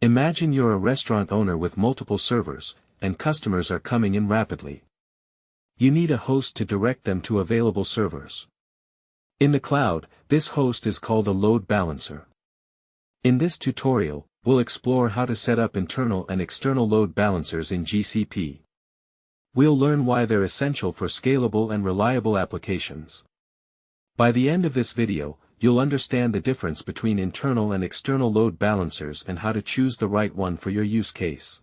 Imagine you're a restaurant owner with multiple servers, and customers are coming in rapidly. You need a host to direct them to available servers. In the cloud, this host is called a load balancer. In this tutorial, we'll explore how to set up internal and external load balancers in GCP. We'll learn why they're essential for scalable and reliable applications. By the end of this video, you'll understand the difference between internal and external load balancers and how to choose the right one for your use case.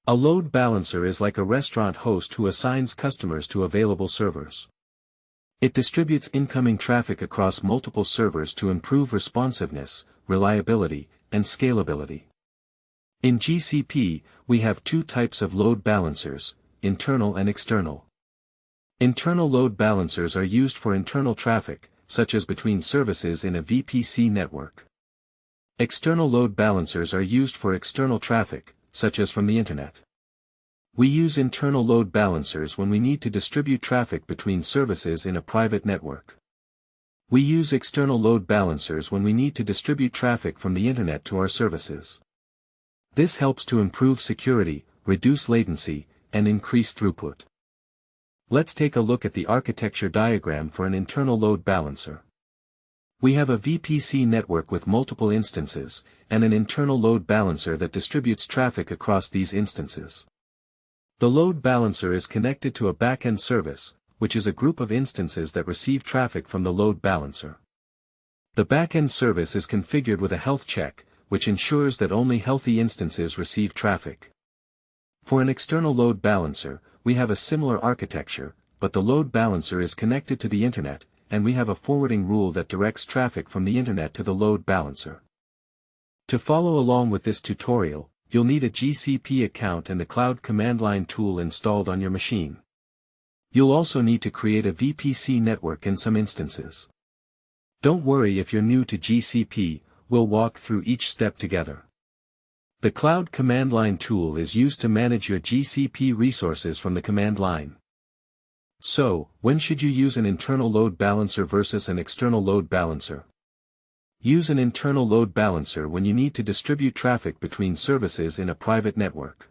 A load balancer is like a restaurant host who assigns customers to available servers. It distributes incoming traffic across multiple servers to improve responsiveness, reliability, and scalability. In GCP, we have two types of load balancers, internal and external. Internal load balancers are used for internal traffic, such as between services in a VPC network. External load balancers are used for external traffic, such as from the internet. We use internal load balancers when we need to distribute traffic between services in a private network. We use external load balancers when we need to distribute traffic from the internet to our services. This helps to improve security, reduce latency, and increase throughput. Let's take a look at the architecture diagram for an internal load balancer. We have a VPC network with multiple instances, and an internal load balancer that distributes traffic across these instances. The load balancer is connected to a backend service, which is a group of instances that receive traffic from the load balancer. The backend service is configured with a health check, which ensures that only healthy instances receive traffic. For an external load balancer, we have a similar architecture, but the load balancer is connected to the internet, and we have a forwarding rule that directs traffic from the internet to the load balancer. To follow along with this tutorial, you'll need a GCP account and the Cloud Command Line tool installed on your machine. You'll also need to create a VPC network in some instances. Don't worry if you're new to GCP, we'll walk through each step together. The Cloud Command Line tool is used to manage your GCP resources from the command line. So, when should you use an internal load balancer versus an external load balancer? Use an internal load balancer when you need to distribute traffic between services in a private network.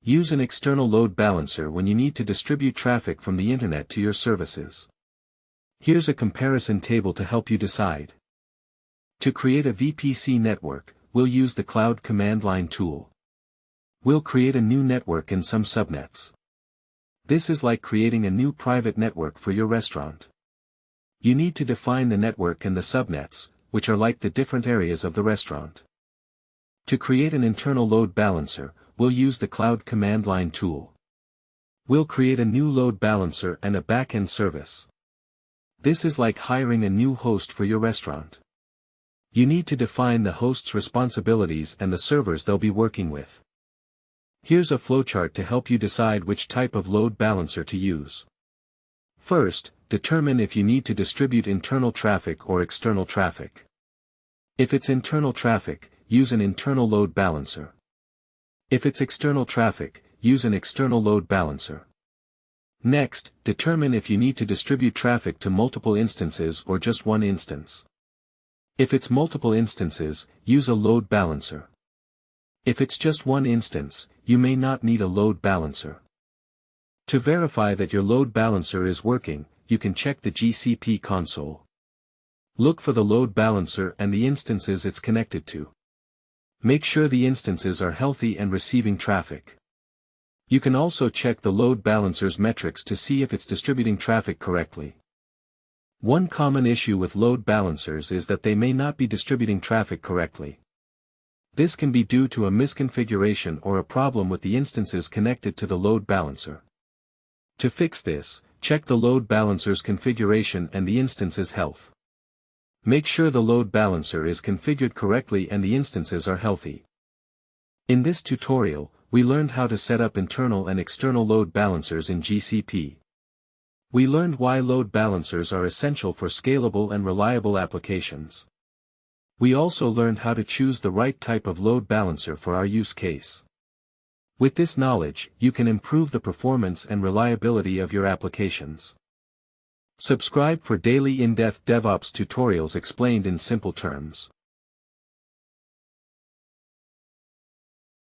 Use an external load balancer when you need to distribute traffic from the internet to your services. Here's a comparison table to help you decide. To create a VPC network, we'll use the Cloud Command Line tool. We'll create a new network in some subnets. This is like creating a new private network for your restaurant. You need to define the network and the subnets, which are like the different areas of the restaurant. To create an internal load balancer, we'll use the Cloud Command Line tool. We'll create a new load balancer and a backend service. This is like hiring a new host for your restaurant. You need to define the host's responsibilities and the servers they'll be working with. Here's a flowchart to help you decide which type of load balancer to use. First, determine if you need to distribute internal traffic or external traffic. If it's internal traffic, use an internal load balancer. If it's external traffic, use an external load balancer. Next, determine if you need to distribute traffic to multiple instances or just one instance. If it's multiple instances, use a load balancer. If it's just one instance, you may not need a load balancer. To verify that your load balancer is working, you can check the GCP console. Look for the load balancer and the instances it's connected to. Make sure the instances are healthy and receiving traffic. You can also check the load balancer's metrics to see if it's distributing traffic correctly. One common issue with load balancers is that they may not be distributing traffic correctly. This can be due to a misconfiguration or a problem with the instances connected to the load balancer. To fix this, check the load balancer's configuration and the instance's health. Make sure the load balancer is configured correctly and the instances are healthy. In this tutorial, we learned how to set up internal and external load balancers in GCP. We learned why load balancers are essential for scalable and reliable applications. We also learned how to choose the right type of load balancer for our use case. With this knowledge, you can improve the performance and reliability of your applications. Subscribe for daily in-depth DevOps tutorials explained in simple terms.